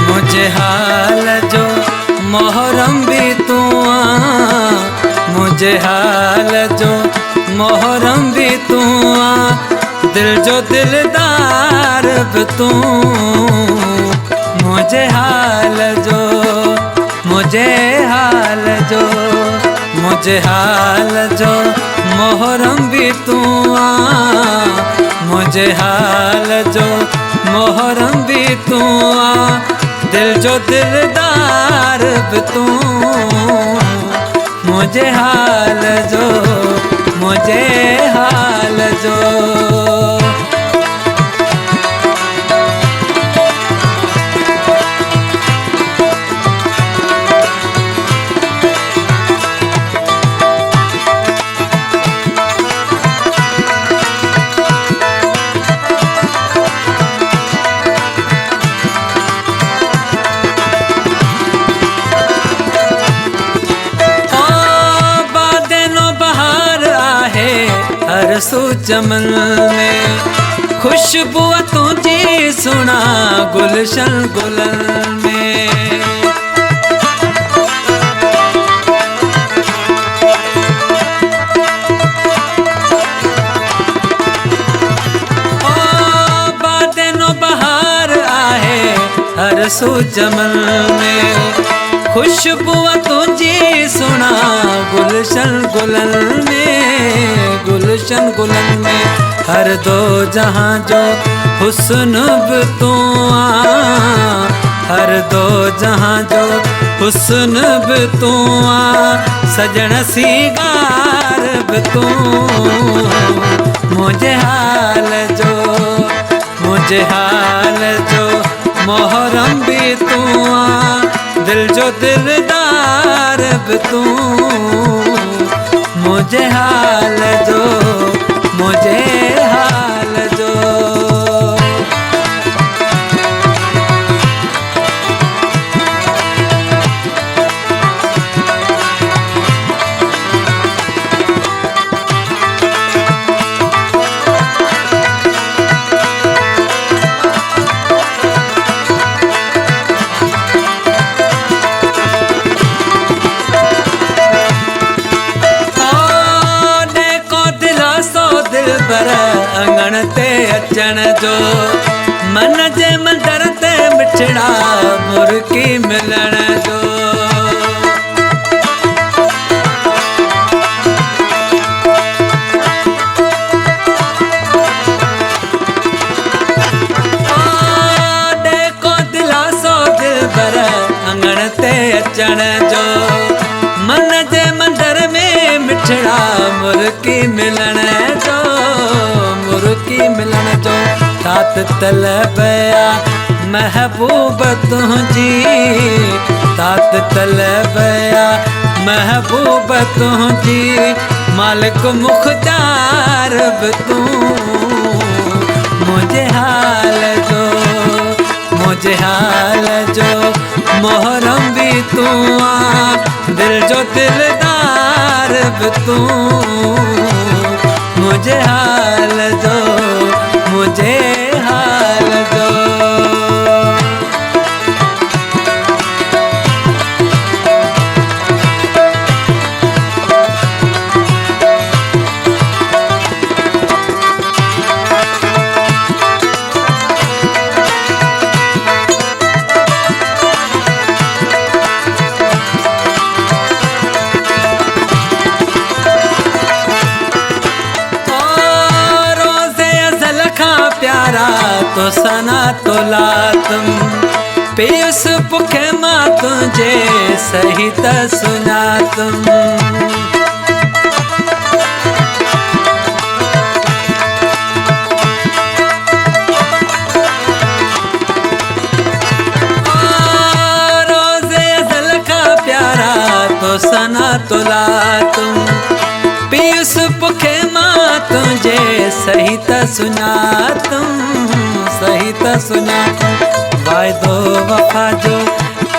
मुझे हाल जो मोहरम भी तू मुझे हाल जो मोहरम भी तू दिल जो दिलदार भी तू मुझे हाल जो मुझे हाल जो मुझे हाल जो मोहरम भी तू मुझे हाल जो मोहरम भी तू दिल जो दिलदार भी तू मुझे हाल जो मुझे हाल जो सू चमन में खुशबू तुझी सुना गुलशन गुलन में ओ बादनो बहार आहे हर सू चमन में खुशबू तुझी सुना गुलशन गुलन में गुलशन गुलन में हर दो जहां जो हुस्न भी तू हर दो जहां जो हुस्न भी तू सजन सीगार भी तू मुझे हाल जो मोहरम भी तू दिल जो दिलदार भी तू मुझे हाल जो मुझे हाल जो अंगण ते अचण जो मन जे मंदर ते मिठड़ा मुर्की मिलण जो देखो दिलासो दिलबर अंगण ते अचण जो मन जे मंदर में मिठड़ा मुर्की मिलण जो मुर्की मिलन जो तात तलबया महबूब तुझी तात तलबया महबूब तुझी मालिक मुख्तार भी तू मुझे हाल जो मोहरम भी तू दिल जो दिलदार भी तू मुझे हाल जो मुझे हाल जो तो सना तो लातम पीस पुखे मां तुझे सही त सुनातम रोज़े अज़ल का प्यारा तो सना तो लातम पीस पुखे मां तुझे सही त सुनातम सही त सुनातम वायदो वफा जो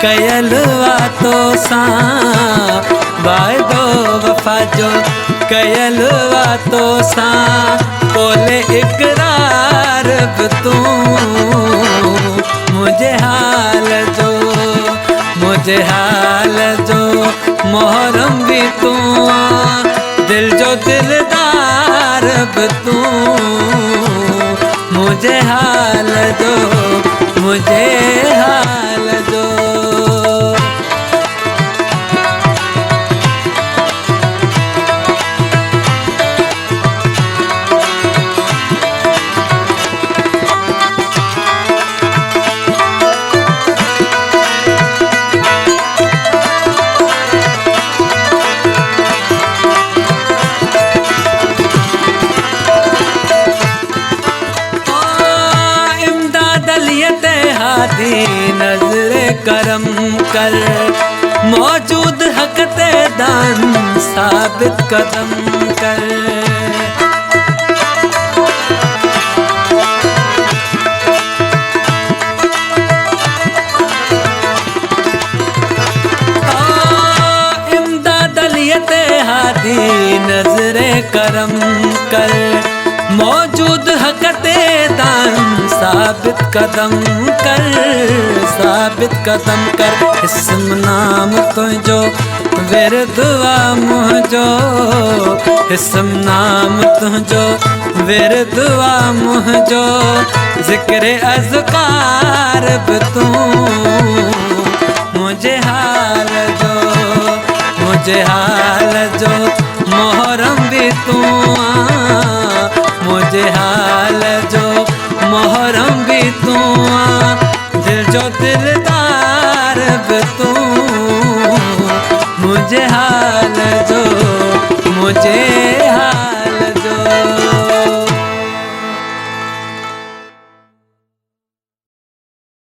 कयल वातो सां वायदो वफा जो कयल वातो सां कोले इकरार बि तूं मुझे हाल जो मोहरम भी तूं दिल जो दिलदार बि तूं मुझे हाल जो नजरे करम कर मौजूद हक ते दान साबित कदम कर इमदाद अलियत हादी नजरे करम कर मौजूद हक ते दान साबित कदम कर इस्म नाम तुझो विरदुआ मुझो इस्म नाम तुझो विरदुआ मुझो जिक्र अज़कार बि तूं मुझे हाल जो मोहरम भी तूं मुझे हाल जो मोहरम भी तूं दिल जो दिलदार बि तूं मुझे हाल जो